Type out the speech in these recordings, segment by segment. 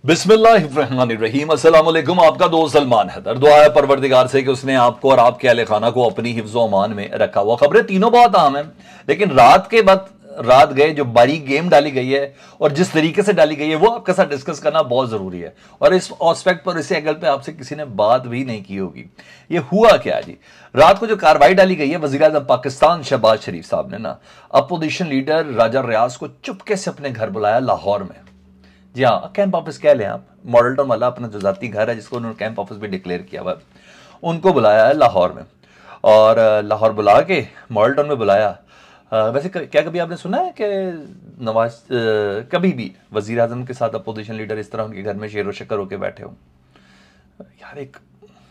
बिस्मिल्लाहिर्रहमानिर्रहीम। अस्सलाम वालेकुम। आपका दोस्त सलमान हैदर। दुआ है परवरदिगार से कि उसने आपको और आपके अहले खाना को अपनी हिफ्ज़ अमान में रखा हुआ। खबरें तीनों बहुत आम हैं, लेकिन रात के बाद रात गए जो बड़ी गेम डाली गई है और जिस तरीके से डाली गई है वो आपके साथ डिस्कस करना बहुत जरूरी है। और इस एस्पेक्ट पर, इस एंगल पे आपसे किसी ने बात भी नहीं की होगी। ये हुआ क्या जी? रात को जो कार्रवाई डाली गई है, वज़ीर आज़म पाकिस्तान शहबाज शरीफ साहब ने ना अपोजिशन लीडर राजा रियाज को चुपके से अपने घर बुलाया लाहौर में। जी हाँ, कैंप ऑफिस कह लें आप, मॉडल टाउन वाला अपना जो जाती घर है जिसको उन्होंने कैंप ऑफिस भी डिक्लेयर किया हुआ, उनको बुलाया है लाहौर में। और लाहौर बुला के मॉडल टाउन में बुलाया। वैसे क्या कभी आपने सुना है कि नवाज कभी भी वजीर आजम के साथ अपोजिशन लीडर इस तरह उनके घर में शेर व शक्कर होकर बैठे हो? यार, एक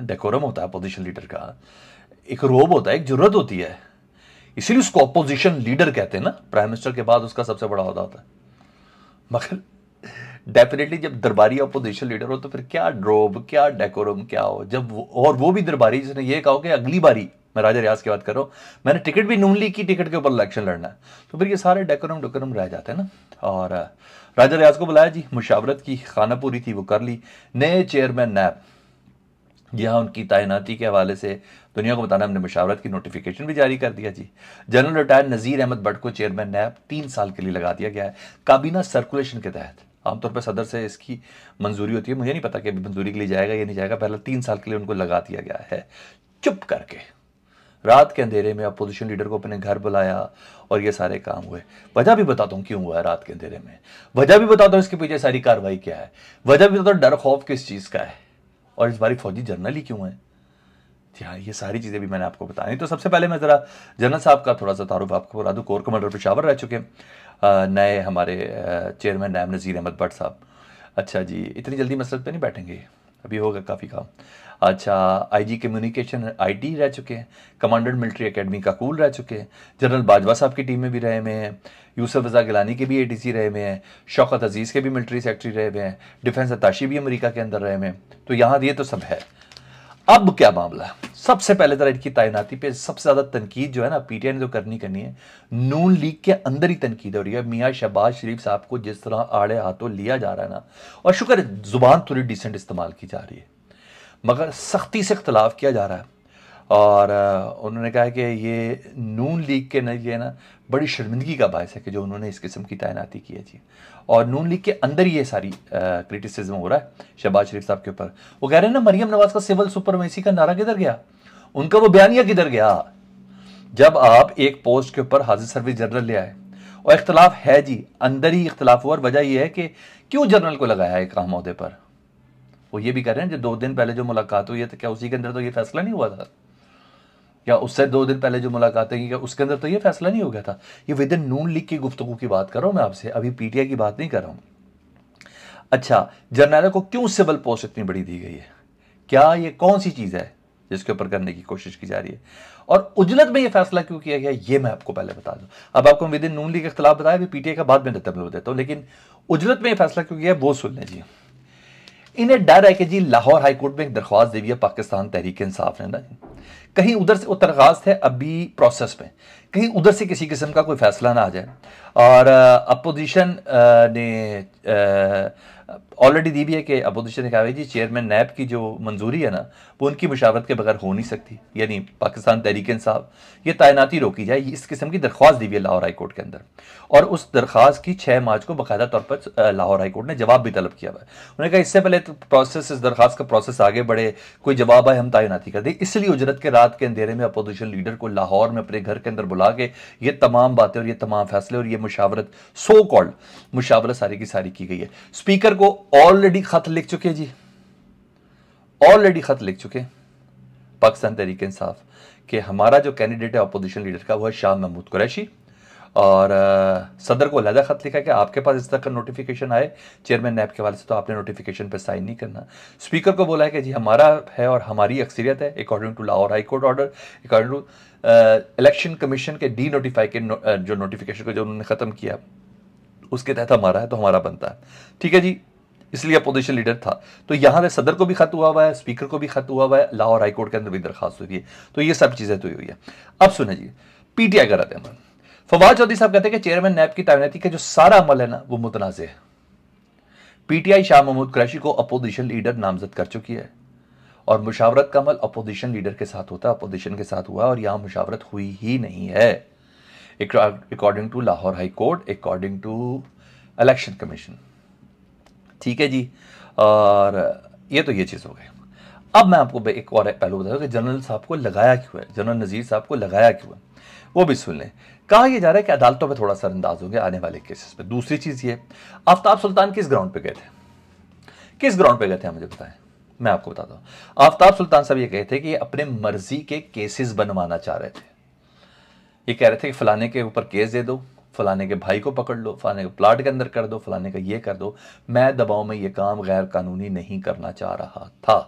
डेकोरम होता है अपोजिशन लीडर का, एक रोब होता है, एक जरूरत होती है, इसीलिए उसको अपोजिशन लीडर कहते हैं ना। प्राइम मिनिस्टर के बाद उसका सबसे बड़ा ओहदा होता है। मगर डेफिनेटली जब दरबारी अपोजिशन लीडर हो तो फिर क्या ड्रोब, क्या डेकोरम, क्या हो जब और वो भी दरबारी जिसने ये कहा कि अगली बारी, मैं राजा रियाज की बात कर रहा हूं, मैंने टिकट भी नून लीग की टिकट के ऊपर इलेक्शन लड़ना है, तो फिर ये सारे डेकोरम डोकोरम रह जाते हैं ना। और राजा रियाज को बुलाया जी, मुशावरत की खाना पूरी थी वो कर ली। नए चेयरमैन नैब, जहां उनकी तैनाती के हवाले से दुनिया को बताना, हमने मुशावरत की नोटिफिकेशन भी जारी कर दिया जी। जनरल रिटायर नज़ीर अहमद भट्ट को चेयरमैन नैब 3 साल के लिए लगा दिया गया है काबीना सर्कुलेशन के तहत। आमतौर पर सदर से इसकी मंजूरी होती है, मुझे नहीं पता कि मंजूरी के लिए जाएगा या नहीं जाएगा, पहले 3 साल के लिए उनको लगा दिया गया है। चुप करके रात के अंधेरे में अपोजिशन लीडर को अपने घर बुलाया और ये सारे काम हुए। वजह भी बताता हूँ क्यों हुआ है रात के अंधेरे में, वजह भी बताता हूँ इसके पीछे सारी कार्रवाई क्या है, वजह भी बताता हूँ डर खौफ किस चीज़ का है, और इस बारी फौजी जर्नल ही क्यों है। हाँ, ये सारी चीज़ें भी मैंने आपको बताई। तो सबसे पहले मैं ज़रा जनरल साहब का थोड़ा सा तारुफ आपको बता दूँ। कोर कमांडर पेशावर रह चुके हैं नए हमारे चेयरमैन नैब नज़ीर अहमद भट्ट साहब। अच्छा जी, इतनी जल्दी मसरत पे नहीं बैठेंगे, अभी होगा काफ़ी काम। अच्छा, आईजी कम्युनिकेशन आईटी रह चुके हैं, कमांडेंट मिलिट्री एकेडमी काकूल रह चुके हैं, जनरल बाजवा साहब की टीम में भी रहे हुए हैं, यूसुफ रजा गिलानी के भी एटीसी रहे हुए हैं, शौकत अजीज़ के भी मिलिट्री सेक्रेटरी रहे हुए हैं, डिफेंस अताशी भी अमेरिका के अंदर रहे हुए हैं। तो यहाँ ये तो सब है। अब क्या मामला है? सबसे पहले तरह इनकी तैनाती पे सबसे ज्यादा तनकीद जो है ना पीटीआई ने तो करनी है, नून लीग के अंदर ही तनकीद हो रही है। मियां शहबाज शरीफ साहब को जिस तरह आड़े हाथों लिया जा रहा है ना, और शुक्र है जुबान थोड़ी डिसेंट इस्तेमाल की जा रही है, मगर सख्ती से इख्तलाफ किया जा रहा है। और उन्होंने कहा कि ये नून लीग के नज़रिए ना बड़ी शर्मिंदगी का बायस है कि जो उन्होंने इस किस्म की तैनाती की है जी। और नून लीग के अंदर ये सारी क्रिटिसिज्म हो रहा है शहबाज शरीफ साहब के ऊपर। वो कह रहे हैं ना, मरियम नवाज का सिविल सुपरमेसी का नारा किधर गया, उनका वो बयानिया किधर गया? जब आप एक पोस्ट के ऊपर हाजिर सर्विस जनरल ले आए और इख्तलाफ है जी, अंदर ही इख्तलाफ हुआ, और वजह यह है कि क्यों जनरल को लगाया एक अहम ओहदे पर। वो ये भी कह रहे हैं जो 2 दिन पहले जो मुलाकात हुई है, तो क्या उसी के अंदर तो ये फैसला नहीं हुआ था? या उससे 2 दिन पहले जो मुलाकातें की, क्या उसके अंदर तो ये फैसला नहीं हो गया था? ये विद इन नून लीग की गुफ्तगू की बात कर रहा हूं मैं आपसे, अभी पीटीआई की बात नहीं कर रहा हूं। अच्छा, जर्नैल को क्यों सिविल पोस्ट इतनी बड़ी दी गई है? क्या ये कौन सी चीज है जिसके ऊपर करने की कोशिश की जा रही है? और उजलत में ये फैसला क्यों किया गया, ये मैं आपको पहले बता दूं। अब आपको विद इन नून लीग इख्तलाफ बताया, पीटीआई का बाद में देता हूं, लेकिन उजलत में ये फैसला क्यों किया वो सुन लें जी। इन्हें डर है कि जी लाहौर हाईकोर्ट में एक दरख्वास्त दी है पाकिस्तान तहरीक इंसाफ ने ना, कहीं उधर से वो दरख्वास्त है अभी प्रोसेस में, कहीं उधर से किसी किस्म का कोई फैसला ना आ जाए। और अपोजिशन ने ऑलरेडी दी भी है कि अपोजिशन ने कहा है जी चेयरमैन नैब की जो मंजूरी है ना वो उनकी मुशावरत के बगैर हो नहीं सकती, यानी पाकिस्तान तहरीक इंसाफ ये तैनाती रोकी जाए, इस किस्म की दरख्वास्त दी हुई है लाहौर हाईकोर्ट के अंदर। और उस दरख्वास्त की 6 मार्च को बाकायदा तौर पर लाहौर हाईकोर्ट ने जवाब भी तलब किया हुआ है। उन्होंने कहा इससे पहले तो प्रोसेस, इस दरख्वास्त का प्रोसेस आगे बढ़े, कोई जवाब आए, हम तैनाती कर दें। इसलिए उजरत के रात के अंधेरे में अपोजिशन लीडर को लाहौर में अपने घर के अंदर बुला के ये तमाम बातें और ये तमाम फैसले और ये मुशावरत, सो कॉल्ड मुशावरत सारी की सारी की गई है। स्पीकर को ऑलरेडी खत लिख चुके जी, ऑलरेडी खत लिख चुके पाकिस्तान तहरीक इंसाफ कि हमारा जो कैंडिडेट है अपोजिशन लीडर का वो है शाह महमूद कुरैशी। और सदर को अलहदा खत लिखा कि आपके पास इस तरह का नोटिफिकेशन आए चेयरमैन नैब के वाले से तो आपने नोटिफिकेशन पर साइन नहीं करना। स्पीकर को बोला है कि जी हमारा है और हमारी अक्सरियत है according to Lahore High Court order, according to election commission के डी नोटिफाई के जो नोटिफिकेशन को जो उन्होंने ख़त्म किया उसके तहत हमारा है तो हमारा बनता है। ठीक है जी, इसलिए अपोजिशन लीडर था। तो यहां से सदर को भी खत हुआ हुआ है, स्पीकर को भी खत हुआ हुआ है, लाहौर हाईकोर्ट के अंदर भी दरखास्त हुई है। तो ये सब चीजें तो हुई है। अब सुने जी, पीटीआई का रद्द अमल। फवाद चौधरी साहब कहते हैं कि चेयरमैन नैब की तैनाती का जो सारा अमल है ना वो मुतनाज़ है। पीटीआई शाह महमूद कुरैशी को अपोजिशन लीडर नामजद कर चुकी है और मुशावरत का अमल अपोजिशन लीडर के साथ होता है, अपोजिशन के साथ हुआ और यहां मुशावरत हुई ही नहीं है according to Lahore High Court, according to election commission. ठीक है जी, और ये तो ये चीज़ हो गई। अब मैं आपको एक और पहलू बता दूं कि जनरल साहब को लगाया क्यों है, जनरल नज़ीर साहब को लगाया क्यों है, वो भी सुन लें। कहा यह जा रहा है कि अदालतों में थोड़ा सा अंदाज होंगे आने वाले केसेस पे। दूसरी चीज़ ये, आफ्ताब सुल्तान किस ग्राउंड पे गए थे, किस ग्राउंड पे गए थे मुझे बताएं, मैं आपको बताता हूं। आफ्ताब सुल्तान साहब ये कहे थे कि ये अपने मर्जी के केसेस बनवाना चाह रहे थे। ये कह रहे थे कि फलाने के ऊपर केस दे दो, फलाने के भाई को पकड़ लो, फलाने के प्लाट के अंदर कर दो, फलाने का ये कर दो। मैं दबाव में ये काम गैर कानूनी नहीं करना चाह रहा था।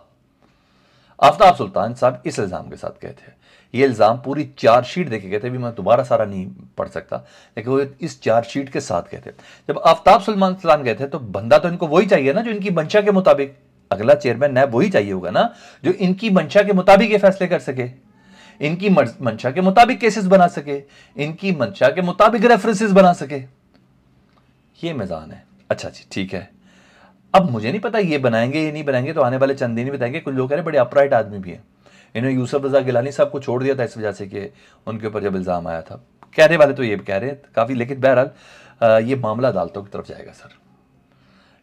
आफ्ताब सुल्तान साहब इस इल्ज़ाम के साथ गए थे। ये इल्ज़ाम पूरी चार्जशीट देखे गए थे, भी मैं दोबारा सारा नहीं पढ़ सकता, लेकिन वो इस चार्जशीट के साथ गए थे। जब आफ्ताब सुल्तान गए थे तो बंदा तो इनको वही चाहिए ना जो इनकी मंशा के मुताबिक, अगला चेयरमैन नैब वही चाहिए होगा ना जो इनकी मंशा के मुताबिक ये फैसले कर सके, इनकी मंशा के मुताबिक केसेस बना सके, इनकी मंशा के मुताबिक रेफरेंसेस बना सके। ये मिजान है। अच्छा जी, ठीक है। अब मुझे नहीं पता ये बनाएंगे ये नहीं बनाएंगे, तो आने वाले चंद दिन ही बताएंगे। कुछ लोग कह रहे बड़े अपराइट आदमी भी हैं, इन्होंने यूसुफ रजा गिलानी साहब को छोड़ दिया था इस वजह से कि उनके ऊपर जब इल्ज़ाम आया था। कहने वाले तो ये भी कह रहे हैं काफ़ी, लेकिन बहरहाल ये मामला अदालतों की तरफ जाएगा सर।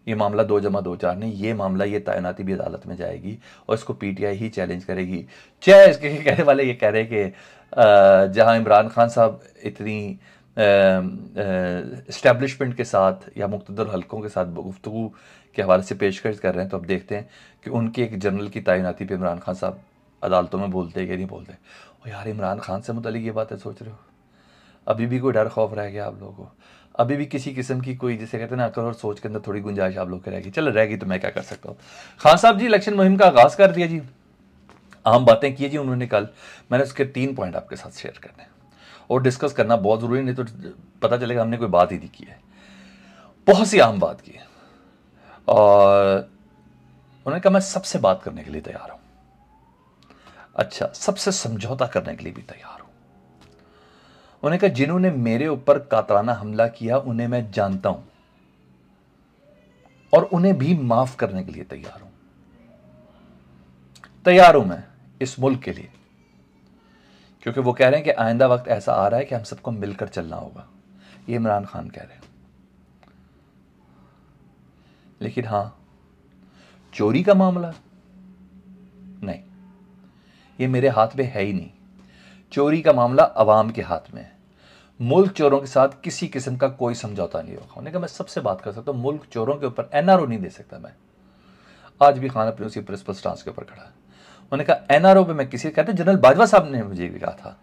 ये मामला 2+2=4 नहीं, ये मामला ये तैनाती भी अदालत में जाएगी और इसको पीटीआई ही चैलेंज करेगी। चाहे इसके कहने वाले ये कह रहे हैं कि जहां इमरान खान साहब इतनी इस्टेब्लिशमेंट के साथ या मुख्तदर हलकों के साथ गुफ्तगू के हवाले से पेशकश कर रहे हैं, तो अब देखते हैं कि उनके एक जनरल की तैनाती पे इमरान खान साहब अदालतों में बोलते हैं कि नहीं बोलते। और यार इमरान खान से मुतालिक ये बातें सोच रहे हो, अभी भी कोई डर खौफ रह गया आप लोगों को, अभी भी किसी किस्म की कोई जिसे कहते हैं ना अकल और सोच के अंदर थोड़ी गुंजाइश आप लोग की रहेगी। चलो रहेगी तो मैं क्या कर सकता हूँ। खान साहब जी इलेक्शन मुहिम का आगाज़ कर दिया जी, अहम बातें की जी उन्होंने कल। मैंने उसके 3 पॉइंट आपके साथ शेयर करने हैं और डिस्कस करना बहुत ज़रूरी, नहीं तो पता चलेगा हमने कोई बात ही नहीं की है। बहुत सी अहम बात की है और उन्होंने कहा मैं सबसे बात करने के लिए तैयार हूँ, अच्छा सबसे समझौता करने के लिए भी तैयार हूँ। उन्होंने कहा जिन्होंने मेरे ऊपर कातलाना हमला किया उन्हें मैं जानता हूं और उन्हें भी माफ करने के लिए तैयार हूं। तैयार हूं मैं इस मुल्क के लिए, क्योंकि वो कह रहे हैं कि आइंदा वक्त ऐसा आ रहा है कि हम सबको मिलकर चलना होगा। ये इमरान खान कह रहे हैं। लेकिन हां, चोरी का मामला नहीं, ये मेरे हाथ में है ही नहीं। चोरी का मामला अवाम के हाथ में है। मुल्क चोरों के साथ किसी किस्म का कोई समझौता नहीं होगा। उन्होंने कहा मैं सबसे बात कर सकता हूं, मुल्क चोरों के ऊपर एनआरओ नहीं दे सकता मैं। आज भी खान अपनी उसी प्रिंसिपल स्टांस के ऊपर खड़ा है। उन्होंने कहा एनआरओ पे मैं किसी, कहते जनरल बाजवा साहब ने मुझे भी कहा था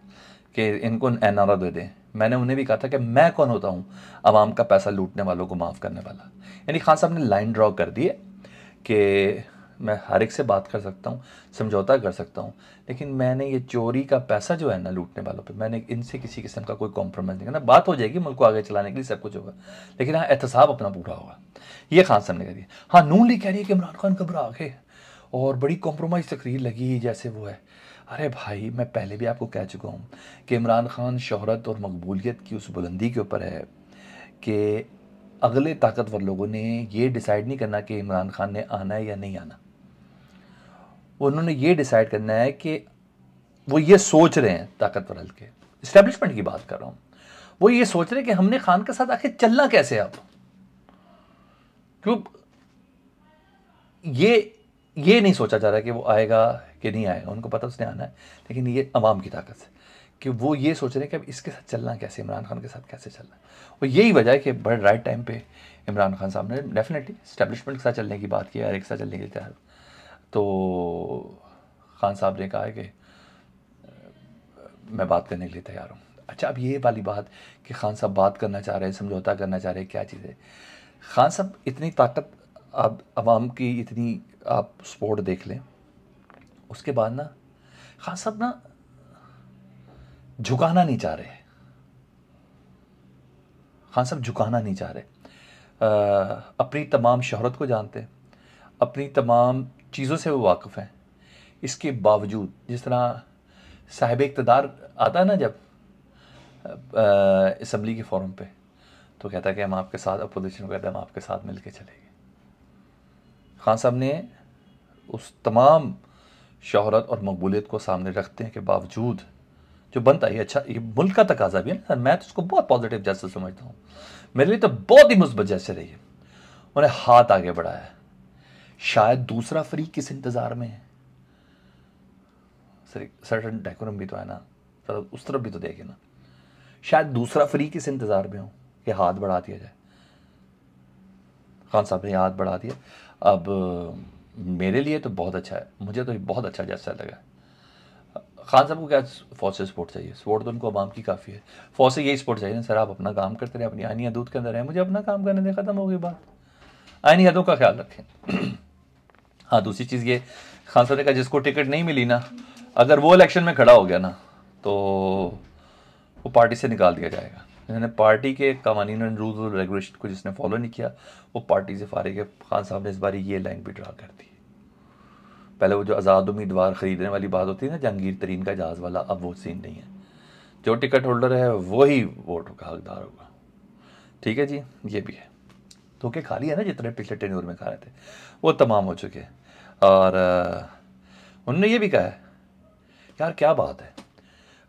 कि इनको एनआरओ दे दें। मैंने उन्हें भी कहा था कि मैं कौन होता हूं अवाम का पैसा लूटने वालों को माफ़ करने वाला। यानी खान साहब ने लाइन ड्रॉ कर दी है कि मैं हर एक से बात कर सकता हूँ, समझौता कर सकता हूँ, लेकिन मैंने ये चोरी का पैसा जो है ना लूटने वालों पे, मैंने इनसे किसी किस्म का कोई कॉम्प्रोमाइज़ नहीं करना। बात हो जाएगी, मुल्क को आगे चलाने के लिए सब कुछ होगा, लेकिन हाँ एहतसाब अपना पूरा होगा। ये खान साहब ने कह दिया। हाँ नून लीग कह रही है कि इमरान खान घबरा गए और बड़ी कॉम्प्रोमाइज़ तकरीर लगी जैसे वो है। अरे भाई मैं पहले भी आपको कह चुका हूँ कि इमरान खान शोहरत और मकबूलियत की उस बुलंदी के ऊपर है कि अगले ताकतवर लोगों ने ये डिसाइड नहीं करना कि इमरान खान ने आना है या नहीं आना। उन्होंने ये डिसाइड करना है कि वो ये सोच रहे हैं, ताकतवर हल्के इस्टेब्लिशमेंट की बात कर रहा हूं, वो ये सोच रहे हैं कि हमने खान के साथ आखिर चलना कैसे। अब क्यों ये नहीं सोचा जा रहा कि वो आएगा कि नहीं आएगा, उनको पता उसने आना है, लेकिन ये अवाम की ताकत से कि वो ये सोच रहे हैं कि अब इसके साथ चलना कैसे, इमरान खान के साथ कैसे चलना। और यही वजह है कि बड़े राइट टाइम पे इमरान खान साहब ने डेफिनेटली इस्टेब्लिशमेंट के साथ चलने की बात की है, हर एक साथ चलने के लिए तैयार। तो खान साहब ने कहा है कि मैं बात करने के लिए तैयार हूँ। अच्छा अब ये वाली बात कि खान साहब बात करना चाह रहे हैं, समझौता करना चाह रहे हैं, क्या चीज़ है। खान साहब इतनी ताकत, आप अवाम की इतनी आप सपोर्ट देख लें, उसके बाद ना खान साहब ना झुकाना नहीं चाह रहे। खान साहब झुकाना नहीं चाह रहे। अपनी तमाम शोहरत को जानते हैं, अपनी तमाम चीज़ों से वो वाकिफ़ हैं। इसके बावजूद जिस तरह साहिब इक़्तिदार आता है ना जब असम्बली के फोरम पे, तो कहता है कि हम आपके साथ, अपोजिशन को कहता है हम आपके साथ मिल के चलेंगे। खान साहब ने उस तमाम शोहरत और मकबूलियत को सामने रखते हैं के बावजूद जो बनता है, अच्छा ये मुल्क का तकाजा भी है ना, मैं तो उसको बहुत पॉजिटिव जैसे समझता हूँ, मेरे लिए तो बहुत ही मुस्बत जैसे रही है। उन्हें हाथ आगे बढ़ाया, शायद दूसरा फ्री किस इंतजार में है, सर्टन डेकोरम भी तो है ना, उस तरफ भी तो देखे ना, शायद दूसरा फ्री किस इंतजार में हो कि हाथ बढ़ा दिया जाए। खान साहब ने हाथ बढ़ा दिया। अब मेरे लिए तो बहुत अच्छा है, मुझे तो बहुत अच्छा जैसा लगा। खान साहब को क्या फौज से सपोर्ट चाहिए? सपोर्ट तो उनको आवाम की काफ़ी है। फौज से यही सपोर्ट चाहिए ना, सर आप अपना काम करते रहे, अपनी आइनी हदूद के अंदर है, मुझे अपना काम करने दें, ख़त्म हो गई बात। आइनी हदों का ख्याल रखें। हाँ, दूसरी चीज़ ये, खान साहब ने कहा जिसको टिकट नहीं मिली ना, अगर वो इलेक्शन में खड़ा हो गया ना तो वो पार्टी से निकाल दिया जाएगा। इन्होंने पार्टी के कानून एंड रूल्स और रेगुलेशन को जिसने फॉलो नहीं किया वो पार्टी से फारिग है। खान साहब ने इस बार ये लाइन भी ड्रा कर दी। पहले वो जो आज़ाद उम्मीदवार ख़रीदने वाली बात होती है ना, जहांगीर तरीन का जहाज़ वाला, अब वो सीन नहीं है। जो टिकट होल्डर है वही वोट का हकदार होगा। ठीक है जी, ये भी है। धोखे खा लिया ना जितने पिछले टेन्योर में खा रहे थे, वो तमाम हो चुके हैं। और उन्होंने ये भी कहा है, यार क्या बात है,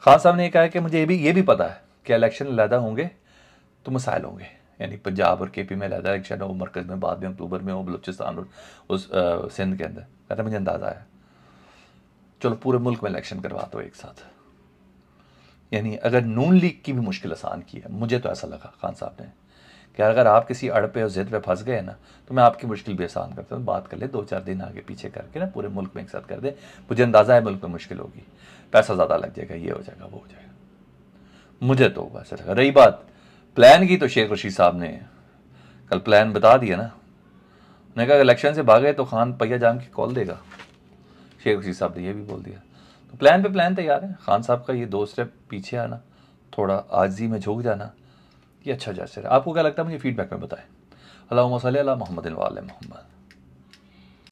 खान साहब ने कहा है कि मुझे ये भी पता है कि इलेक्शन अलहदा होंगे तो मसाइल होंगे, यानी पंजाब और केपी में अलहदा इलेक्शन हो, मरकज़ में बाद में अक्टूबर में हो, बलूचिस्तान और उस सिंध के अंदर। कहता मुझे अंदाज़ा है, चलो पूरे मुल्क में इलेक्शन करवा दो एक साथ। यानी अगर नून लीग की भी मुश्किल आसान की है, मुझे तो ऐसा लगा खान साहब ने कि अगर आप किसी अड़ पे और ज़िद पे फंस गए ना तो मैं आपकी मुश्किल भी आसान करता हूँ। बात कर ले, 2-4 दिन आगे पीछे करके ना पूरे मुल्क में एक साथ कर दे। मुझे अंदाज़ा है मुल्क में मुश्किल होगी, पैसा ज़्यादा लग जाएगा, ये हो जाएगा, वो हो जाएगा। मुझे तो वैसे लगा। रही बात प्लान की, तो शेख रशीद साहब ने कल प्लान बता दिया ना। उन्होंने कहा इलेक्शन से भागे तो खान पहिया जाम की कॉल देगा। शेख रशीद साहब ने यह भी बोल दिया। तो प्लान पे प्लान तैयार है। खान साहब का ये 2 स्टेप पीछे आना, थोड़ा आजी में झुक जाना, ये अच्छा जैसे है। आपको क्या लगता है? मुझे फीडबैक में बताएं। अल्लाहुम्मा सल्ली अला मुहम्मद व आले मुहम्मद।